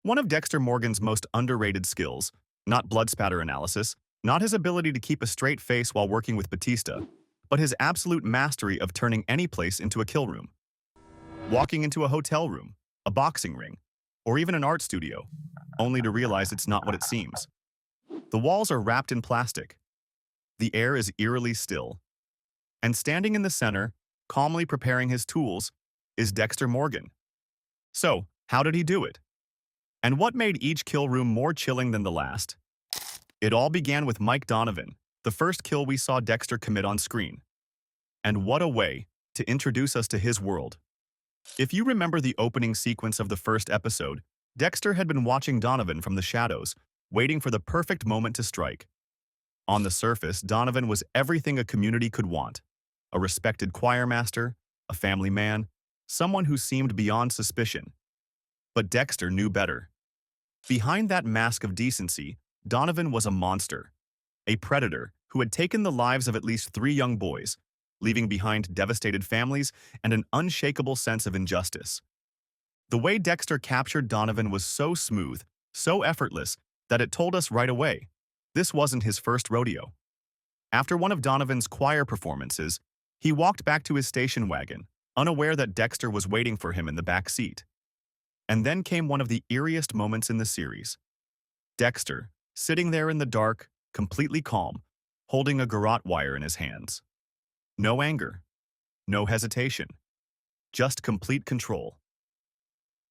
One of Dexter Morgan's most underrated skills, not blood spatter analysis, not his ability to keep a straight face while working with Batista, but his absolute mastery of turning any place into a kill room. Walking into a hotel room, a boxing ring, or even an art studio, only to realize it's not what it seems. The walls are wrapped in plastic. The air is eerily still. And standing in the center, calmly preparing his tools, is Dexter Morgan. So, how did he do it? And what made each kill room more chilling than the last? It all began with Mike Donovan, the first kill we saw Dexter commit on screen. And what a way to introduce us to his world. If you remember the opening sequence of the first episode, Dexter had been watching Donovan from the shadows, waiting for the perfect moment to strike. On the surface, Donovan was everything a community could want. A respected choir master, a family man, someone who seemed beyond suspicion. But Dexter knew better. Behind that mask of decency, Donovan was a monster, a predator who had taken the lives of at least 3 young boys, leaving behind devastated families and an unshakable sense of injustice. The way Dexter captured Donovan was so smooth, so effortless, that it told us right away, this wasn't his first rodeo. After one of Donovan's choir performances, he walked back to his station wagon, unaware that Dexter was waiting for him in the back seat. And then came one of the eeriest moments in the series. Dexter, sitting there in the dark, completely calm, holding a garrote wire in his hands. No anger, no hesitation, just complete control.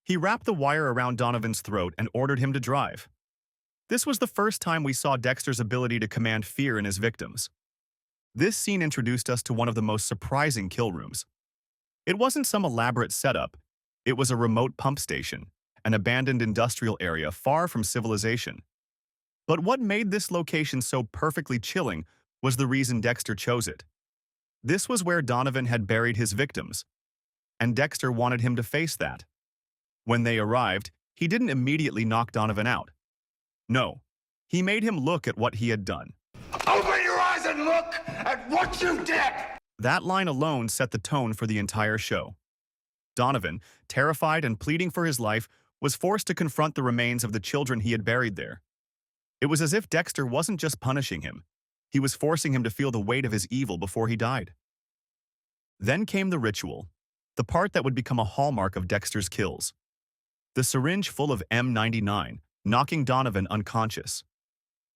He wrapped the wire around Donovan's throat and ordered him to drive. This was the first time we saw Dexter's ability to command fear in his victims. This scene introduced us to one of the most surprising kill rooms. It wasn't some elaborate setup. It was a remote pump station, an abandoned industrial area far from civilization. But what made this location so perfectly chilling was the reason Dexter chose it. This was where Donovan had buried his victims, and Dexter wanted him to face that. When they arrived, he didn't immediately knock Donovan out. No, he made him look at what he had done. Open your eyes and look at what you did! That line alone set the tone for the entire show. Donovan, terrified and pleading for his life, was forced to confront the remains of the children he had buried there. It was as if Dexter wasn't just punishing him. He was forcing him to feel the weight of his evil before he died. Then came the ritual, the part that would become a hallmark of Dexter's kills. The syringe full of M99, knocking Donovan unconscious.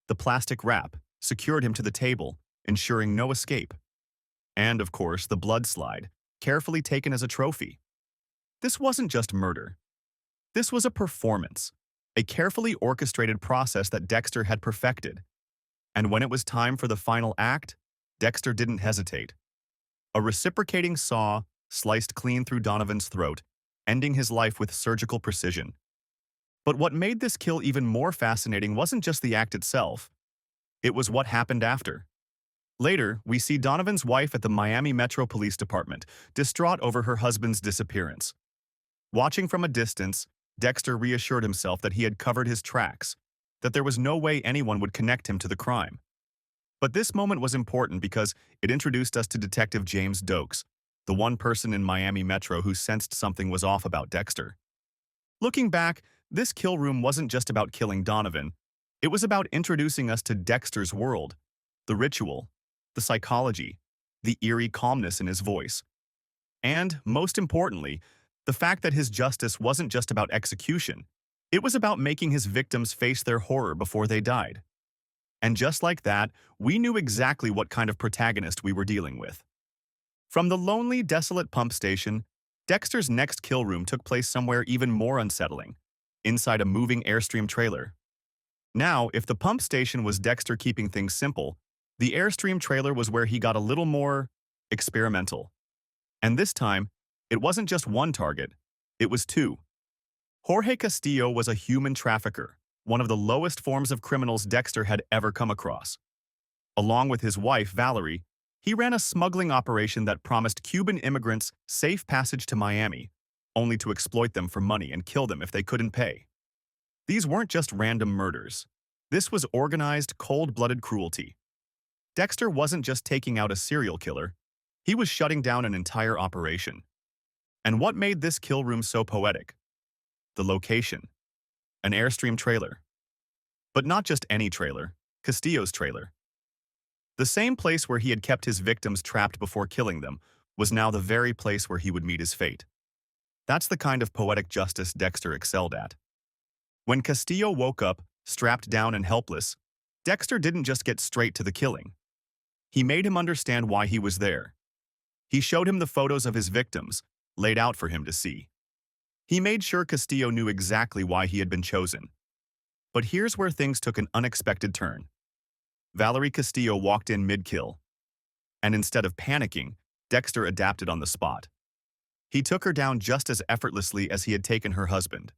The plastic wrap secured him to the table, ensuring no escape. And, of course, the blood slide, carefully taken as a trophy. This wasn't just murder. This was a performance, a carefully orchestrated process that Dexter had perfected. And when it was time for the final act, Dexter didn't hesitate. A reciprocating saw sliced clean through Donovan's throat, ending his life with surgical precision. But what made this kill even more fascinating wasn't just the act itself. It was what happened after. Later, we see Donovan's wife at the Miami Metro Police Department, distraught over her husband's disappearance. Watching from a distance, Dexter reassured himself that he had covered his tracks, that there was no way anyone would connect him to the crime. But this moment was important because it introduced us to Detective James Dokes, the one person in Miami Metro who sensed something was off about Dexter. Looking back, this kill room wasn't just about killing Donovan. It was about introducing us to Dexter's world, the ritual, the psychology, the eerie calmness in his voice. And, most importantly, the fact that his justice wasn't just about execution. It was about making his victims face their horror before they died. And just like that, we knew exactly what kind of protagonist we were dealing with. From the lonely, desolate pump station, Dexter's next kill room took place somewhere even more unsettling, inside a moving Airstream trailer. Now, if the pump station was Dexter keeping things simple, the Airstream trailer was where he got a little more experimental. And this time, it wasn't just one target, it was 2. Jorge Castillo was a human trafficker, one of the lowest forms of criminals Dexter had ever come across. Along with his wife, Valerie, he ran a smuggling operation that promised Cuban immigrants safe passage to Miami, only to exploit them for money and kill them if they couldn't pay. These weren't just random murders. This was organized, cold-blooded cruelty. Dexter wasn't just taking out a serial killer, he was shutting down an entire operation. And what made this kill room so poetic? The location. An Airstream trailer. But not just any trailer, Castillo's trailer. The same place where he had kept his victims trapped before killing them was now the very place where he would meet his fate. That's the kind of poetic justice Dexter excelled at. When Castillo woke up, strapped down and helpless, Dexter didn't just get straight to the killing. He made him understand why he was there. He showed him the photos of his victims, laid out for him to see. He made sure Castillo knew exactly why he had been chosen. But here's where things took an unexpected turn. Valerie Castillo walked in mid-kill. And instead of panicking, Dexter adapted on the spot. He took her down just as effortlessly as he had taken her husband.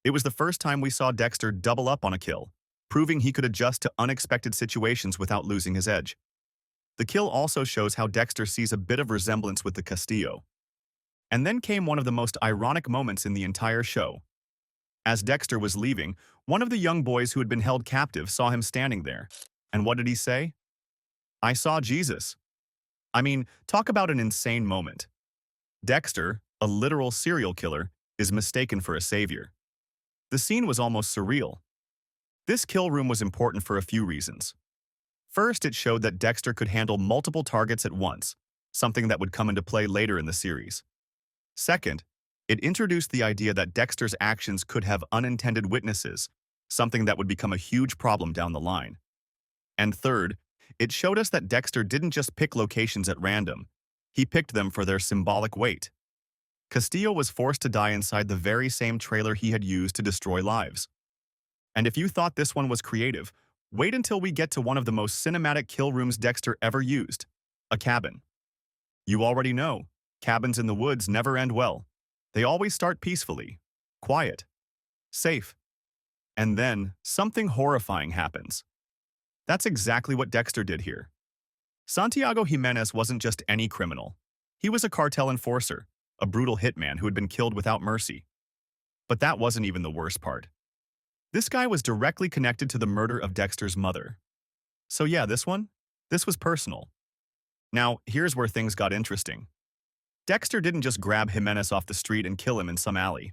It was the first time we saw Dexter double up on a kill, proving he could adjust to unexpected situations without losing his edge. The kill also shows how Dexter sees a bit of resemblance with the Castillo. And then came one of the most ironic moments in the entire show. As Dexter was leaving, one of the young boys who had been held captive saw him standing there. And what did he say? "I saw Jesus." I mean, talk about an insane moment. Dexter, a literal serial killer, is mistaken for a savior. The scene was almost surreal. This kill room was important for a few reasons. First, it showed that Dexter could handle multiple targets at once, something that would come into play later in the series. Second, it introduced the idea that Dexter's actions could have unintended witnesses, something that would become a huge problem down the line. And third, it showed us that Dexter didn't just pick locations at random, he picked them for their symbolic weight. Castillo was forced to die inside the very same trailer he had used to destroy lives. And if you thought this one was creative, wait until we get to one of the most cinematic kill rooms Dexter ever used, a cabin. You already know, cabins in the woods never end well. They always start peacefully, quiet, safe. And then, something horrifying happens. That's exactly what Dexter did here. Santiago Jimenez wasn't just any criminal. He was a cartel enforcer, a brutal hitman who had been killed without mercy. But that wasn't even the worst part. This guy was directly connected to the murder of Dexter's mother. So yeah, this was personal. Now, here's where things got interesting. Dexter didn't just grab Jimenez off the street and kill him in some alley.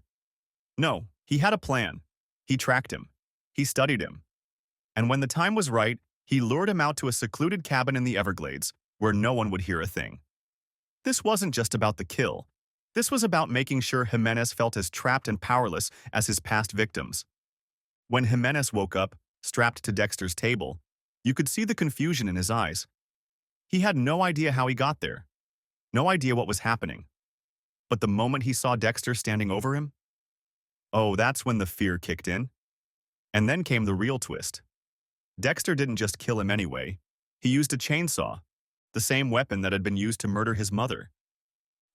No, he had a plan. He tracked him. He studied him. And when the time was right, he lured him out to a secluded cabin in the Everglades, where no one would hear a thing. This wasn't just about the kill. This was about making sure Jimenez felt as trapped and powerless as his past victims. When Jimenez woke up, strapped to Dexter's table, you could see the confusion in his eyes. He had no idea how he got there. No idea what was happening. But the moment he saw Dexter standing over him, oh, that's when the fear kicked in. And then came the real twist. Dexter didn't just kill him anyway. He used a chainsaw, the same weapon that had been used to murder his mother.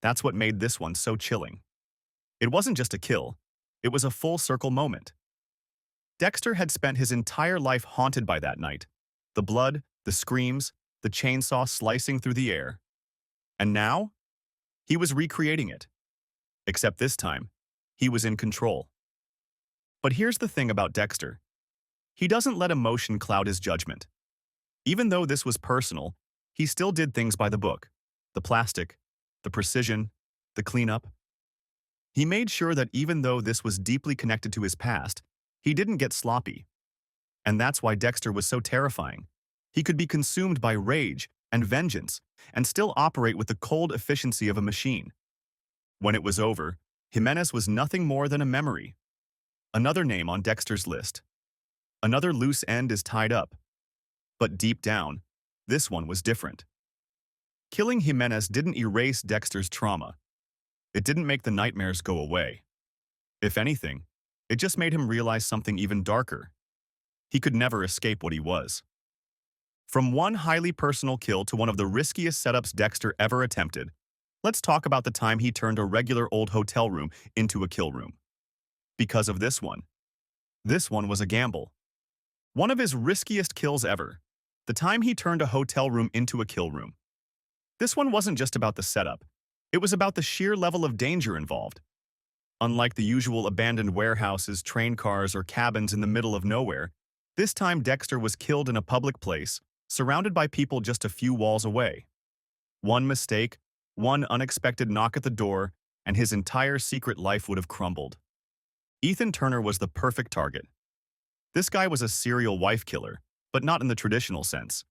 That's what made this one so chilling. It wasn't just a kill. It was a full-circle moment. Dexter had spent his entire life haunted by that night. The blood, the screams, the chainsaw slicing through the air. And now, he was recreating it. Except this time, he was in control. But here's the thing about Dexter. He doesn't let emotion cloud his judgment. Even though this was personal, he still did things by the book. The plastic, the precision, the cleanup. He made sure that even though this was deeply connected to his past, he didn't get sloppy. And that's why Dexter was so terrifying. He could be consumed by rage and vengeance and still operate with the cold efficiency of a machine. When it was over, Jimenez was nothing more than a memory. Another name on Dexter's list. Another loose end is tied up. But deep down, this one was different. Killing Jimenez didn't erase Dexter's trauma. It didn't make the nightmares go away. If anything, it just made him realize something even darker. He could never escape what he was. From one highly personal kill to one of the riskiest setups Dexter ever attempted, let's talk about the time he turned a regular old hotel room into a kill room. Because of this one. This one was a gamble. One of his riskiest kills ever. The time he turned a hotel room into a kill room. This one wasn't just about the setup. It was about the sheer level of danger involved. Unlike the usual abandoned warehouses, train cars, or cabins in the middle of nowhere, this time Dexter was killed in a public place, surrounded by people just a few walls away. One mistake, one unexpected knock at the door, and his entire secret life would have crumbled. Ethan Turner was the perfect target. This guy was a serial wife killer, but not in the traditional sense.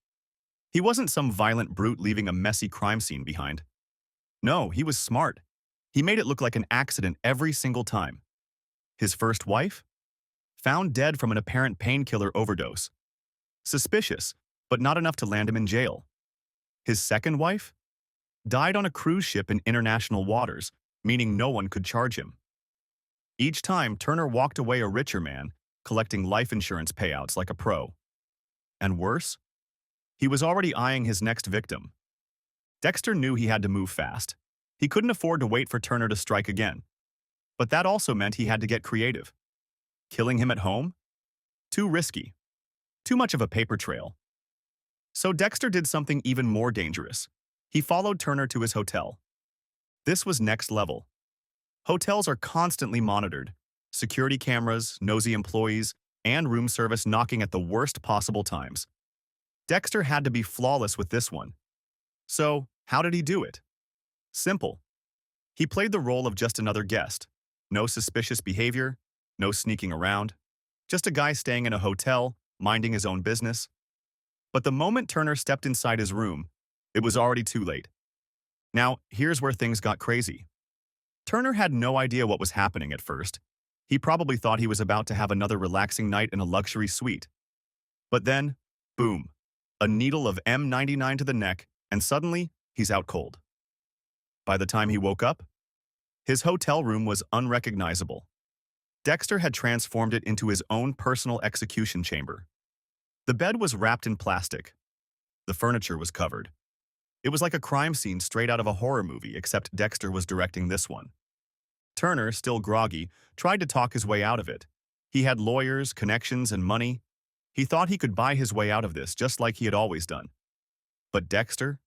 He wasn't some violent brute leaving a messy crime scene behind. No, he was smart. He made it look like an accident every single time. His first wife? Found dead from an apparent painkiller overdose. Suspicious, but not enough to land him in jail. His second wife? Died on a cruise ship in international waters, meaning no one could charge him. Each time, Turner walked away a richer man, collecting life insurance payouts like a pro. And worse? He was already eyeing his next victim. Dexter knew he had to move fast. He couldn't afford to wait for Turner to strike again. But that also meant he had to get creative. Killing him at home? Too risky. Too much of a paper trail. So Dexter did something even more dangerous. He followed Turner to his hotel. This was next level. Hotels are constantly monitored. Security cameras, nosy employees, and room service knocking at the worst possible times. Dexter had to be flawless with this one. So, how did he do it? Simple. He played the role of just another guest. No suspicious behavior, no sneaking around. Just a guy staying in a hotel, minding his own business. But the moment Turner stepped inside his room, it was already too late. Now, here's where things got crazy. Turner had no idea what was happening at first. He probably thought he was about to have another relaxing night in a luxury suite. But then, boom, a needle of M99 to the neck, and suddenly, he's out cold. By the time he woke up, his hotel room was unrecognizable. Dexter had transformed it into his own personal execution chamber. The bed was wrapped in plastic. The furniture was covered. It was like a crime scene straight out of a horror movie, except Dexter was directing this one. Turner, still groggy, tried to talk his way out of it. He had lawyers, connections, and money. He thought he could buy his way out of this just like he had always done. But Dexter?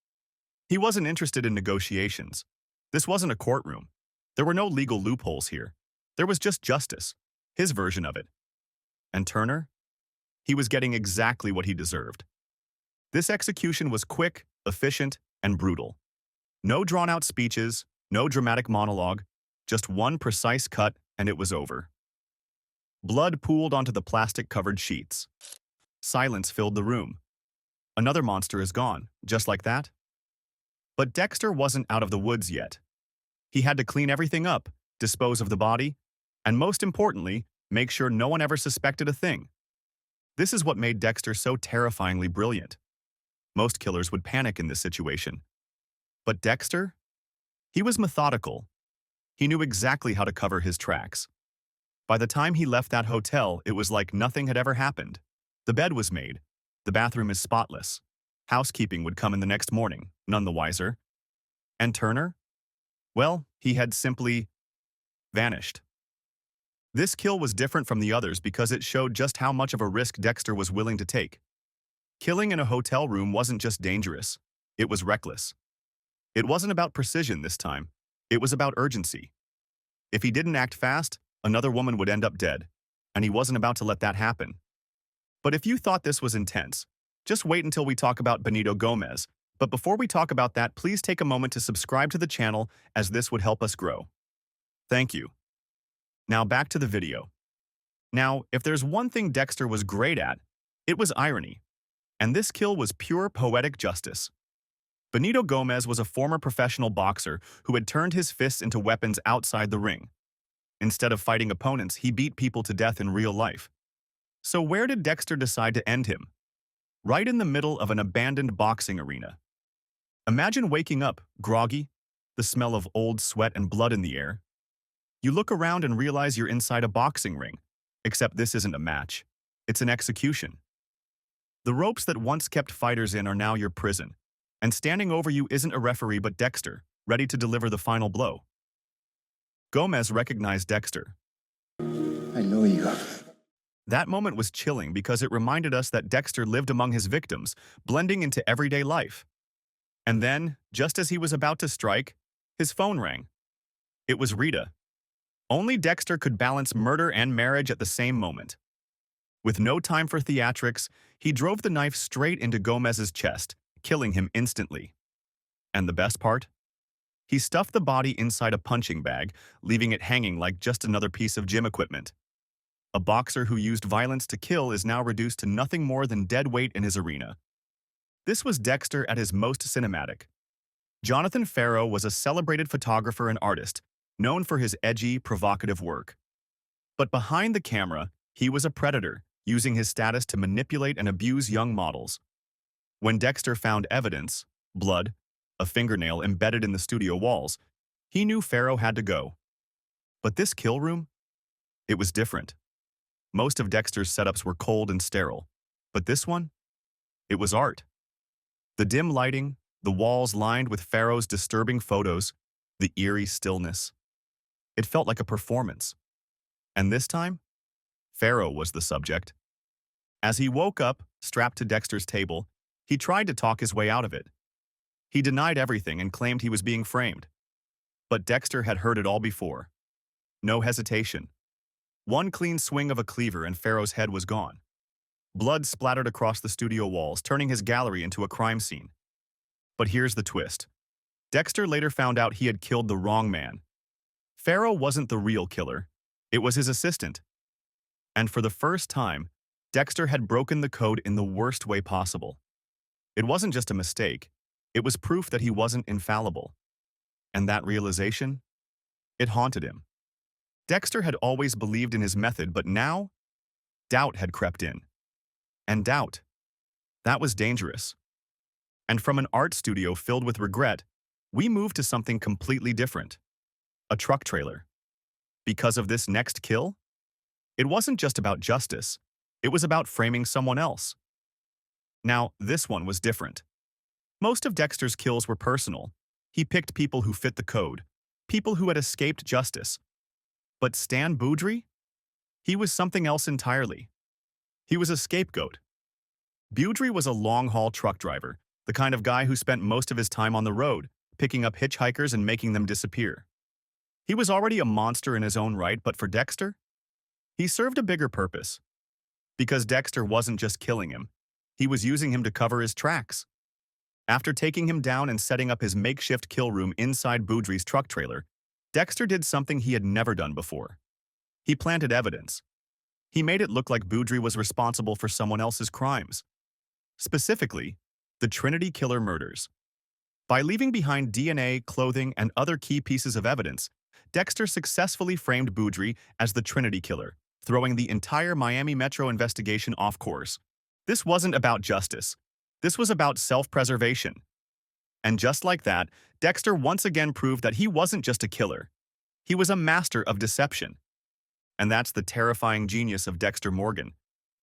He wasn't interested in negotiations. This wasn't a courtroom. There were no legal loopholes here. There was just justice, his version of it. And Turner? He was getting exactly what he deserved. This execution was quick, efficient, and brutal. No drawn-out speeches, no dramatic monologue, just one precise cut, and it was over. Blood pooled onto the plastic-covered sheets. Silence filled the room. Another monster is gone, just like that. But Dexter wasn't out of the woods yet. He had to clean everything up, dispose of the body, and most importantly, make sure no one ever suspected a thing. This is what made Dexter so terrifyingly brilliant. Most killers would panic in this situation. But Dexter? He was methodical. He knew exactly how to cover his tracks. By the time he left that hotel, it was like nothing had ever happened. The bed was made. The bathroom is spotless. Housekeeping would come in the next morning, none the wiser. And Turner? Well, he had simply vanished. This kill was different from the others because it showed just how much of a risk Dexter was willing to take. Killing in a hotel room wasn't just dangerous, it was reckless. It wasn't about precision this time, it was about urgency. If he didn't act fast, another woman would end up dead, and he wasn't about to let that happen. But if you thought this was intense, just wait until we talk about Benito Gomez. But before we talk about that, please take a moment to subscribe to the channel, as this would help us grow. Thank you. Now back to the video. Now, if there's one thing Dexter was great at, it was irony. And this kill was pure poetic justice. Benito Gomez was a former professional boxer who had turned his fists into weapons outside the ring. Instead of fighting opponents, he beat people to death in real life. So where did Dexter decide to end him? Right in the middle of an abandoned boxing arena. Imagine waking up, groggy, the smell of old sweat and blood in the air. You look around and realize you're inside a boxing ring, except this isn't a match. It's an execution. The ropes that once kept fighters in are now your prison, and standing over you isn't a referee but Dexter, ready to deliver the final blow. Gomez recognized Dexter. I know you. That moment was chilling because it reminded us that Dexter lived among his victims, blending into everyday life. And then, just as he was about to strike, his phone rang. It was Rita. Only Dexter could balance murder and marriage at the same moment. With no time for theatrics, he drove the knife straight into Gomez's chest, killing him instantly. And the best part? He stuffed the body inside a punching bag, leaving it hanging like just another piece of gym equipment. A boxer who used violence to kill is now reduced to nothing more than dead weight in his arena. This was Dexter at his most cinematic. Jonathan Farrow was a celebrated photographer and artist, known for his edgy, provocative work. But behind the camera, he was a predator, using his status to manipulate and abuse young models. When Dexter found evidence, blood, a fingernail embedded in the studio walls, he knew Farrow had to go. But this kill room? It was different. Most of Dexter's setups were cold and sterile, but this one? It was art. The dim lighting, the walls lined with Farrow's disturbing photos, the eerie stillness. It felt like a performance. And this time, Farrow was the subject. As he woke up, strapped to Dexter's table, he tried to talk his way out of it. He denied everything and claimed he was being framed. But Dexter had heard it all before. No hesitation. One clean swing of a cleaver and Farrow's head was gone. Blood splattered across the studio walls, turning his gallery into a crime scene. But here's the twist. Dexter later found out he had killed the wrong man. Farrow wasn't the real killer. It was his assistant. And for the first time, Dexter had broken the code in the worst way possible. It wasn't just a mistake. It was proof that he wasn't infallible. And that realization? It haunted him. Dexter had always believed in his method, but now, doubt had crept in. And doubt, that was dangerous. And from an art studio filled with regret, we moved to something completely different. A truck trailer. Because of this next kill? It wasn't just about justice. It was about framing someone else. Now, this one was different. Most of Dexter's kills were personal. He picked people who fit the code, people who had escaped justice. But Stan Boudry? He was something else entirely. He was a scapegoat. Boudry was a long-haul truck driver, the kind of guy who spent most of his time on the road, picking up hitchhikers and making them disappear. He was already a monster in his own right, but for Dexter, he served a bigger purpose. Because Dexter wasn't just killing him, he was using him to cover his tracks. After taking him down and setting up his makeshift kill room inside Boudry's truck trailer, Dexter did something he had never done before. He planted evidence. He made it look like Boudry was responsible for someone else's crimes. Specifically, the Trinity Killer murders. By leaving behind DNA, clothing, and other key pieces of evidence, Dexter successfully framed Boudry as the Trinity Killer, throwing the entire Miami Metro investigation off course. This wasn't about justice. This was about self-preservation. And just like that, Dexter once again proved that he wasn't just a killer. He was a master of deception. And that's the terrifying genius of Dexter Morgan.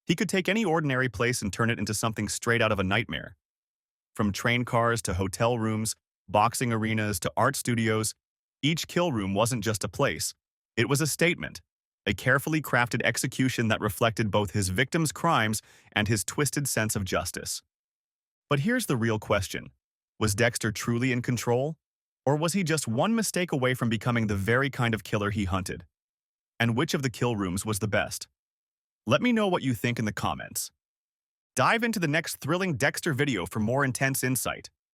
He could take any ordinary place and turn it into something straight out of a nightmare. From train cars to hotel rooms, boxing arenas to art studios, each kill room wasn't just a place. It was a statement, a carefully crafted execution that reflected both his victim's crimes and his twisted sense of justice. But here's the real question. Was Dexter truly in control? Or was he just one mistake away from becoming the very kind of killer he hunted? And which of the kill rooms was the best? Let me know what you think in the comments. Dive into the next thrilling Dexter video for more intense insight.